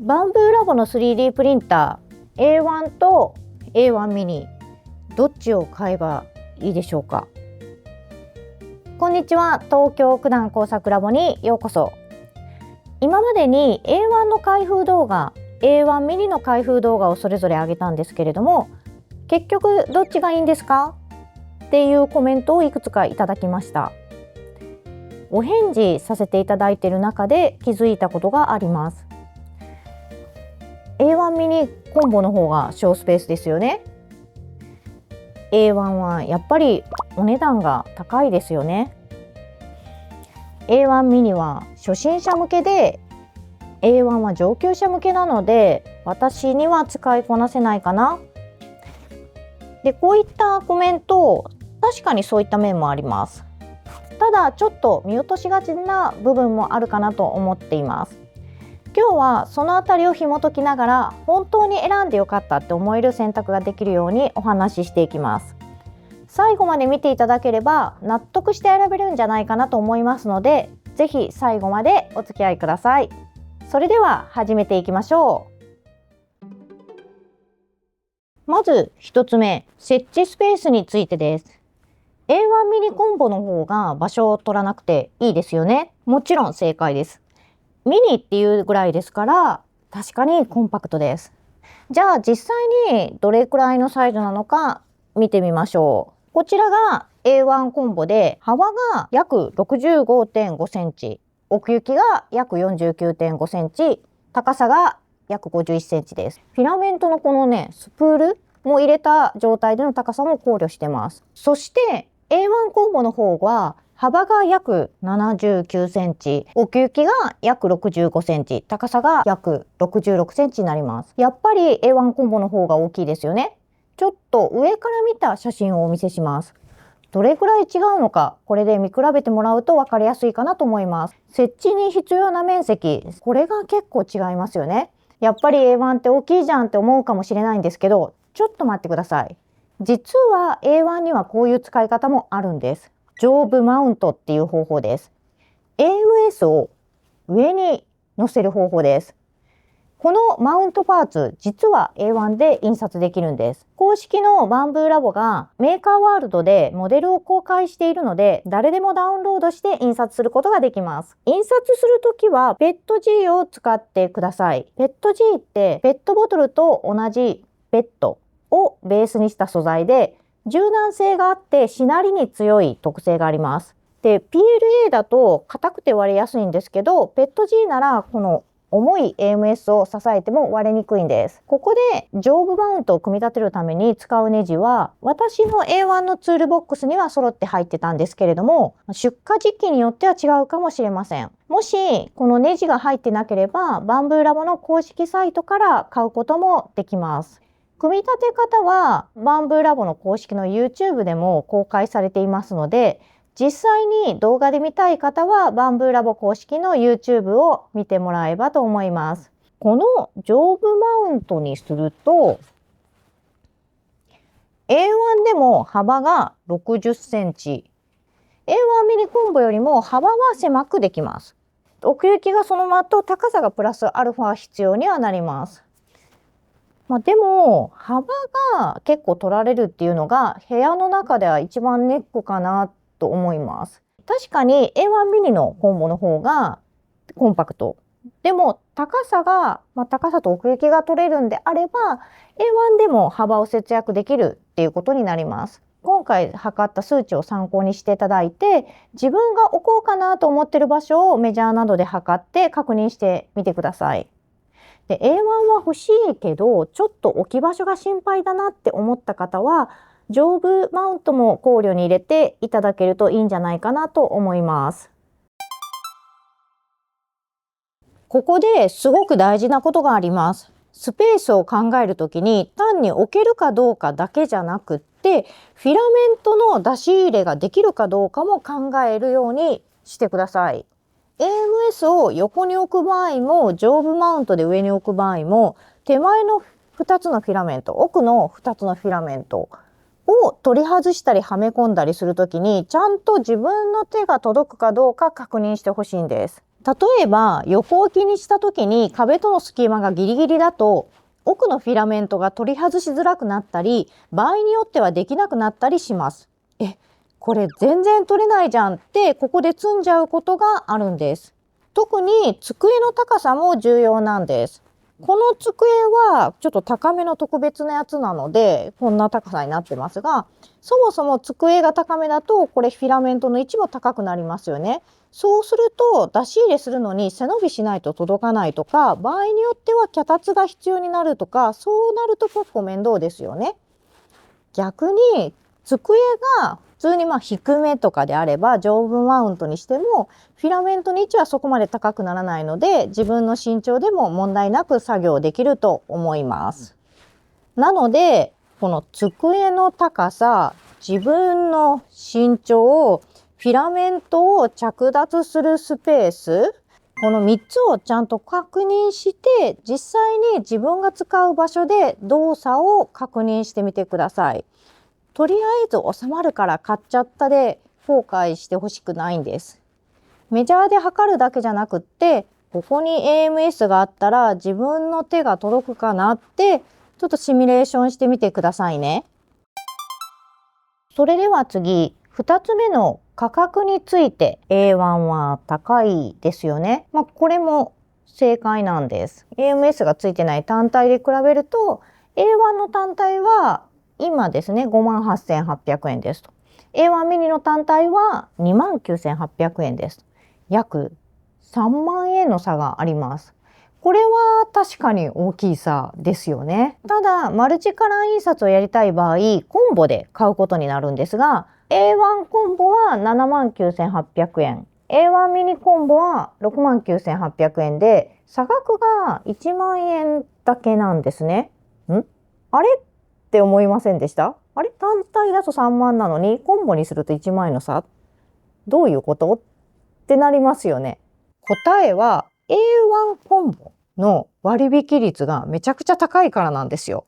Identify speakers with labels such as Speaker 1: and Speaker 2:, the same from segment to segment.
Speaker 1: バンブーラボの 3D プリンター A1 と A1 ミニ、どっちを買えばいいでしょうか。こんにちは、東京九段工作ラボにようこそ。今までに A1 の開封動画、A1 ミニの開封動画をそれぞれ上げたんですけれども、結局どっちがいいんですかっていうコメントをいくつかいただきました。お返事させていただいている中で気づいたことがあります。A1 ミニコンボの方が小スペースですよね。A1 はやっぱりお値段が高いですよね。A1 ミニは初心者向けで A1 は上級者向けなので、私には使いこなせないかな。で、こういったコメント、確かにそういった面もあります。ただちょっと見落としがちな部分もあるかなと思っています。今日はそのあたりを紐解きながら、本当に選んでよかったって思える選択ができるようにお話ししていきます。最後まで見ていただければ納得して選べるんじゃないかなと思いますので、ぜひ最後までお付き合いください。それでは始めていきましょう。まず1つ目、設置スペースについてです。A1 ミニコンボの方が場所を取らなくていいですよね。もちろん正解です。ミニっていうぐらいですから、確かにコンパクトです。じゃあ実際にどれくらいのサイズなのか見てみましょう。こちらが A1 コンボで、幅が約 65.5 センチ、奥行きが約 49.5 センチ、高さが約51センチです。フィラメントのこのね、スプールも入れた状態での高さも考慮してます。そして A1 コンボの方は幅が約79センチ、奥行きが約65センチ、高さが約66センチになります。やっぱり A1 コンボの方が大きいですよね。ちょっと上から見た写真をお見せします。どれくらい違うのか、これで見比べてもらうと分かりやすいかなと思います。設置に必要な面積、これが結構違いますよね。やっぱり A1 って大きいじゃんって思うかもしれないんですけど、ちょっと待ってください。実は A1 にはこういう使い方もあるんです。上部マウントっていう方法です。AMS を上に乗せる方法です。このマウントパーツ、実は A1 で印刷できるんです。公式のバンブーラボがメーカーワールドでモデルを公開しているので、誰でもダウンロードして印刷することができます。印刷するときはペット G を使ってください。ペット G ってペットボトルと同じペットをベースにした素材で、柔軟性があってしなりに強い特性があります。で、PLA だと硬くて割れやすいんですけど、ペット G ならこの重い AMS を支えても割れにくいんです。ここで上部マウントを組み立てるために使うネジは、私の A1 のツールボックスには揃って入ってたんですけれども、出荷時期によっては違うかもしれません。もしこのネジが入ってなければ、バンブーラボの公式サイトから買うこともできます。組み立て方はバンブーラボの公式の YouTube でも公開されていますので、実際に動画で見たい方はバンブーラボ公式の YouTube を見てもらえばと思います。この上部マウントにすると A1 でも幅が60センチ、A1 ミニコンボよりも幅は狭くできます。奥行きがそのままと高さがプラスアルファ必要にはなります。でも幅が結構取られるっていうのが部屋の中では一番ネックかなと思います。確かに A1 ミニのコンボの方がコンパクト。でも高さと奥行きが取れるんであれば A1 でも幅を節約できるっていうことになります。今回測った数値を参考にしていただいて、自分が置こうかなと思っている場所をメジャーなどで測って確認してみてください。で、A1 は欲しいけどちょっと置き場所が心配だなって思った方は、上部マウントも考慮に入れていただけるといいんじゃないかなと思います。ここですごく大事なことがあります。スペースを考えるときに単に置けるかどうかだけじゃなくって、フィラメントの出し入れができるかどうかも考えるようにしてください。AMS を横に置く場合も、上部マウントで上に置く場合も、手前の2つのフィラメント、奥の2つのフィラメントを取り外したりはめ込んだりするときに、ちゃんと自分の手が届くかどうか確認してほしいんです。例えば横置きにした時に壁との隙間がギリギリだと奥のフィラメントが取り外しづらくなったり、場合によってはできなくなったりします。これ全然取れないじゃんってここで積んじゃうことがあるんです。特に机の高さも重要なんです。この机はちょっと高めの特別なやつなのでこんな高さになってますが、そもそも机が高めだとこれフィラメントの位置も高くなりますよね。そうすると出し入れするのに背伸びしないと届かないとか、場合によっては脚立が必要になるとか、そうなると結構面倒ですよね。逆に机が普通に低めとかであれば丈夫マウントにしてもフィラメントの位置はそこまで高くならないので、自分の身長でも問題なく作業できると思います。なのでこの机の高さ、自分の身長、フィラメントを着脱するスペース、この3つをちゃんと確認して実際に自分が使う場所で動作を確認してみてください。とりあえず収まるから買っちゃったで後悔してほしくないんです。メジャーで測るだけじゃなくって、ここに AMS があったら自分の手が届くかなってちょっとシミュレーションしてみてくださいね。それでは次、2つ目の価格について A1 は高いですよね。これも正解なんです。AMS がついてない単体で比べると A1 の単体は今ですね、58,800円ですと。A1 ミニの単体は29,800円です。約3万円の差があります。これは確かに大きい差ですよね。ただ、マルチカラー印刷をやりたい場合、コンボで買うことになるんですが、A1 コンボは79,800円。A1 ミニコンボは69,800円で、差額が1万円だけなんですね。あれって思いませんでした？あれ、単体だと3万なのにコンボにすると1万円の差？どういうことってなりますよね。答えは A1 コンボの割引率がめちゃくちゃ高いからなんですよ。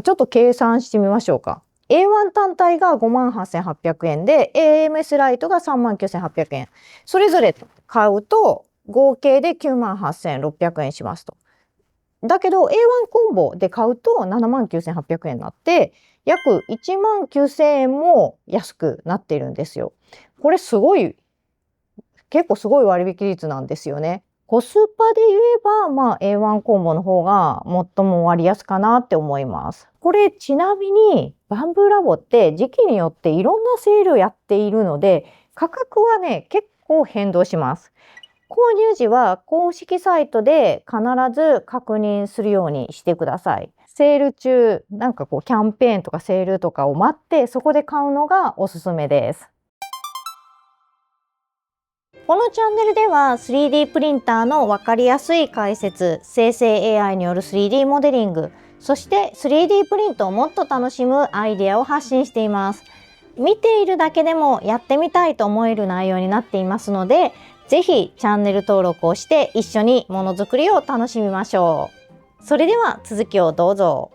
Speaker 1: ちょっと計算してみましょうか。A1 単体が58,800円で AMS ライトが39,800円。それぞれ買うと合計で98,600円しますと。だけど A1 コンボで買うと79,800円になって約19,000円も安くなっているんですよ。これ結構すごい割引率なんですよね。コスパで言えば、A1 コンボの方が最も割安かなって思います。これちなみにバンブーラボって時期によっていろんなセールをやっているので、価格はね、結構変動します。購入時は公式サイトで必ず確認するようにしてください。セール中、キャンペーンとかセールとかを待って、そこで買うのがおすすめです。このチャンネルでは 3D プリンターの分かりやすい解説、生成 AI による 3D モデリング、そして 3D プリントをもっと楽しむアイデアを発信しています。見ているだけでもやってみたいと思える内容になっていますので、ぜひチャンネル登録をして一緒にものづくりを楽しみましょう。それでは続きをどうぞ。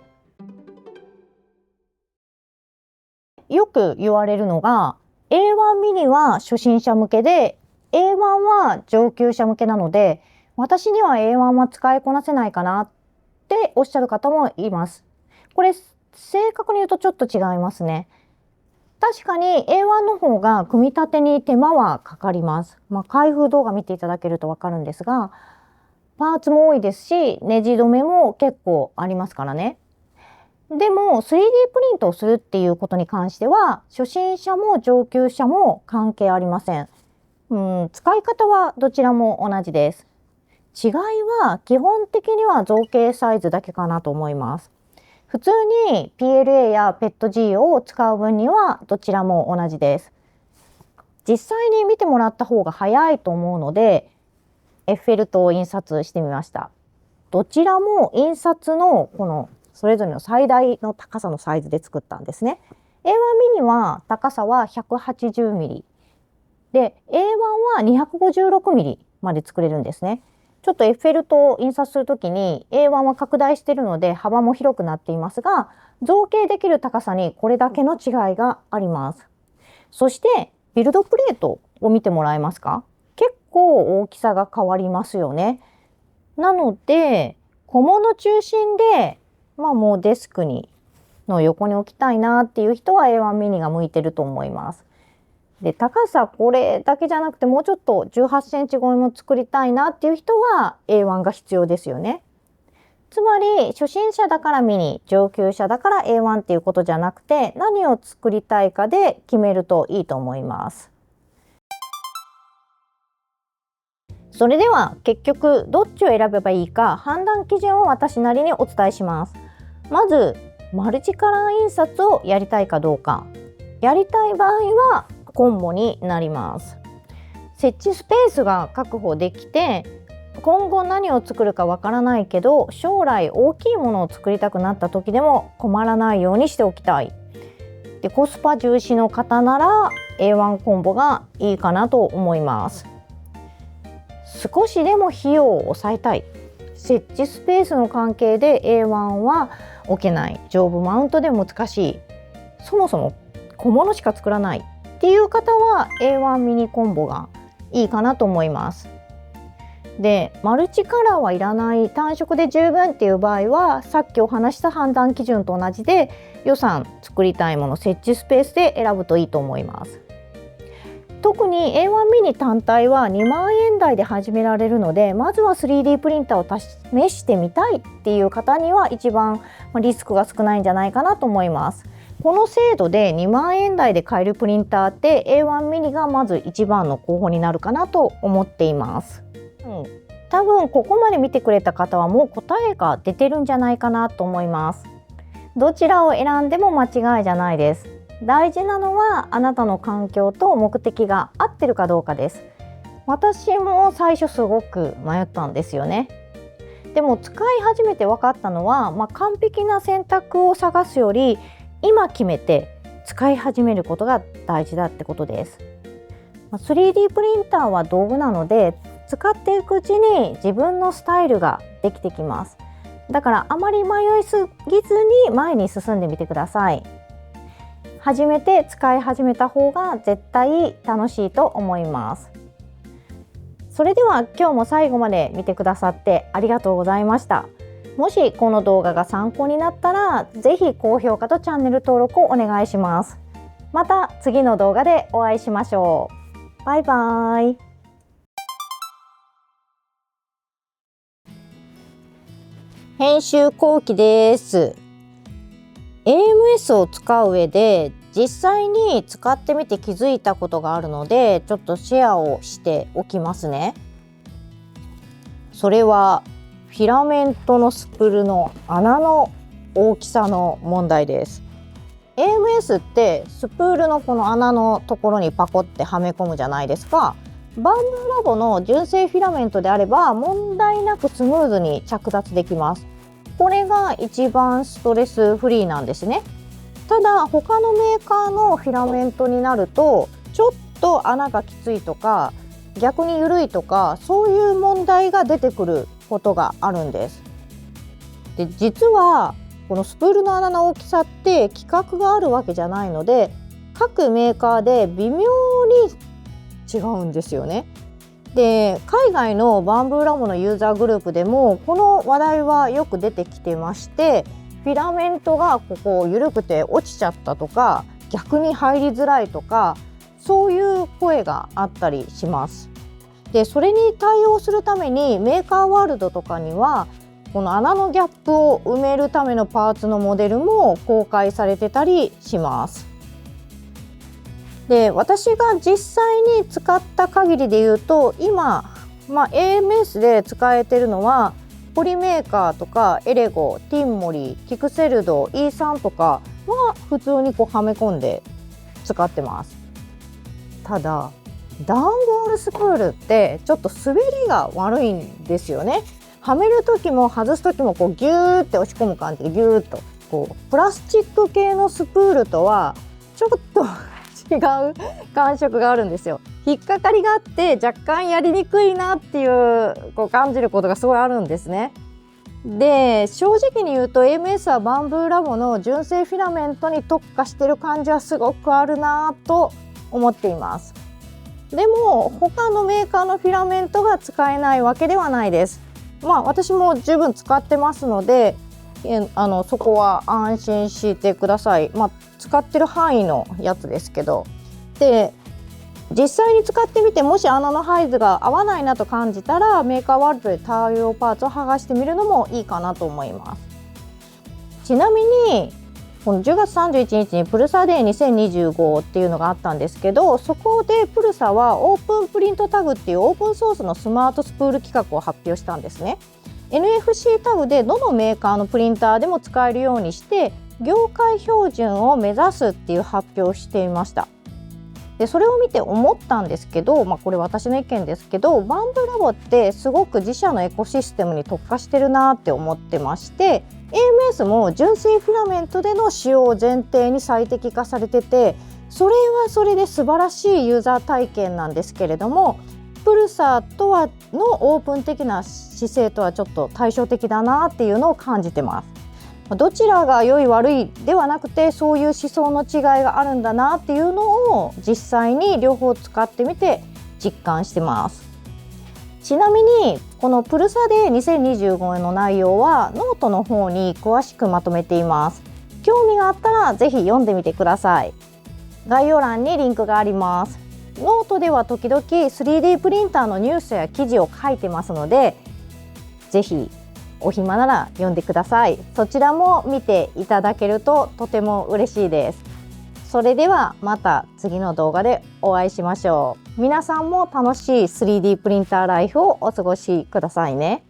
Speaker 1: よく言われるのが A1 ミニは初心者向けで A1 は上級者向けなので、私には A1 は使いこなせないかなっておっしゃる方もいます。これ正確に言うとちょっと違いますね。確かに A1 の方が組み立てに手間はかかります。開封動画見ていただけるとわかるんですが、パーツも多いですし、ネジ止めも結構ありますからね。でも 3D プリントをするっていうことに関しては、初心者も上級者も関係ありません。使い方はどちらも同じです。違いは基本的には造形サイズだけかなと思います。普通に PLA や PETG を使う分にはどちらも同じです。実際に見てもらった方が早いと思うので、エッフェル塔を印刷してみました。どちらも印刷のこのそれぞれの最大の高さのサイズで作ったんですね。A1 ミニは高さは 180mm で A1 は 256mm まで作れるんですね。ちょっとエッフェル塔を印刷するときに A1 は拡大しているので幅も広くなっていますが、造形できる高さにこれだけの違いがあります。そしてビルドプレートを見てもらえますか？結構大きさが変わりますよね。なので小物中心で、もうデスクの横に置きたいなっていう人は A1 ミニが向いてると思います。で、高さこれだけじゃなくてもうちょっと18センチ超えも作りたいなっていう人は A1 が必要ですよね。つまり初心者だからミニ、上級者だから A1 っていうことじゃなくて、何を作りたいかで決めるといいと思います。それでは結局どっちを選べばいいか判断基準を私なりにお伝えします。まずマルチカラー印刷をやりたいかどうか。やりたい場合はコンボになります。設置スペースが確保できて、今後何を作るかわからないけど将来大きいものを作りたくなった時でも困らないようにしておきたい。で、コスパ重視の方なら A1 コンボがいいかなと思います。少しでも費用を抑えたい。設置スペースの関係で A1 は置けない。丈夫マウントで難しい。そもそも小物しか作らないっていう方は A1 ミニコンボがいいかなと思います。で、マルチカラーはいらない、単色で十分っていう場合はさっきお話した判断基準と同じで予算、作りたいもの、設置スペースで選ぶといいと思います。特に A1 ミニ単体は2万円台で始められるので、まずは 3D プリンターを試してみたいっていう方には一番リスクが少ないんじゃないかなと思います。この精度で2万円台で買えるプリンターって A1 ミニがまず一番の候補になるかなと思っています。多分ここまで見てくれた方はもう答えが出てるんじゃないかなと思います。どちらを選んでも間違いじゃないです。大事なのはあなたの環境と目的が合ってるかどうかです。私も最初すごく迷ったんですよね。でも使い始めて分かったのは、完璧な選択を探すより今決めて使い始めることが大事だってことです。3D プリンターは道具なので使っていくうちに自分のスタイルができてきます。だからあまり迷いすぎずに前に進んでみてください。初めて使い始めた方が絶対楽しいと思います。それでは今日も最後まで見てくださってありがとうございました。もしこの動画が参考になったらぜひ高評価とチャンネル登録をお願いします。また次の動画でお会いしましょう。バイバーイ。編集後期です。AMS を使う上で実際に使ってみて気づいたことがあるのでちょっとシェアをしておきますね。それはフィラメントのスプールの穴の大きさの問題です。AMS ってスプールのこの穴のところにパコってはめ込むじゃないですか。バンブーラボの純正フィラメントであれば問題なくスムーズに着脱できます。これが一番ストレスフリーなんですね。ただ他のメーカーのフィラメントになるとちょっと穴がきついとか逆に緩いとかそういう問題が出てくることがあるんです。で、実はこのスプールの穴の大きさって規格があるわけじゃないので各メーカーで微妙に違うんですよね。で、海外のバンブーラボのユーザーグループでもこの話題はよく出てきてまして、フィラメントがここ緩くて落ちちゃったとか逆に入りづらいとかそういう声があったりします。で、それに対応するためにメーカーワールドとかにはこの穴のギャップを埋めるためのパーツのモデルも公開されてたりします。で、私が実際に使った限りで言うと今、AMS で使えてるのはポリメーカーとかエレゴ、ティンモリ、キクセルド、E3とかは普通にはめ込んで使ってます。ただ段ボールスプールってちょっと滑りが悪いんですよね。はめる時も外す時もギューって押し込む感じでギューッとプラスチック系のスプールとはちょっと違う感触があるんですよ。引っかかりがあって若干やりにくいなっていう感じることがすごいあるんですね。で、正直に言うと AMS はバンブーラボの純正フィラメントに特化してる感じはすごくあるなと思っています。でも他のメーカーのフィラメントが使えないわけではないです。私も十分使ってますので、そこは安心してください。使ってる範囲のやつですけど、で実際に使ってみて、もし穴のサイズが合わないなと感じたら、メーカーワールドで対応パーツを剥がしてみるのもいいかなと思います。ちなみにこの10月31日にプルサデー2025っていうのがあったんですけど、そこでプルサはオープンプリントタグっていうオープンソースのスマートスプール規格を発表したんですね。 NFC タグでどのメーカーのプリンターでも使えるようにして業界標準を目指すっていう発表をしていました。でそれを見て思ったんですけど、これ私の意見ですけど、バンブラボってすごく自社のエコシステムに特化してるなって思ってまして、 AMS も純正フィラメントでの使用を前提に最適化されてて、それはそれで素晴らしいユーザー体験なんですけれども、プルサーとはのオープン的な姿勢とはちょっと対照的だなっていうのを感じてます。どちらが良い悪いではなくて、そういう思想の違いがあるんだなっていうのを実際に両方使ってみて実感してます。ちなみにこのプルサデー2025の内容はノートの方に詳しくまとめています。興味があったらぜひ読んでみてください。概要欄にリンクがあります。ノートでは時々 3D プリンターのニュースや記事を書いてますので、ぜひお暇なら読んでください。そちらも見ていただけるととても嬉しいです。それではまた次の動画でお会いしましょう。皆さんも楽しい 3D プリンターライフをお過ごしくださいね。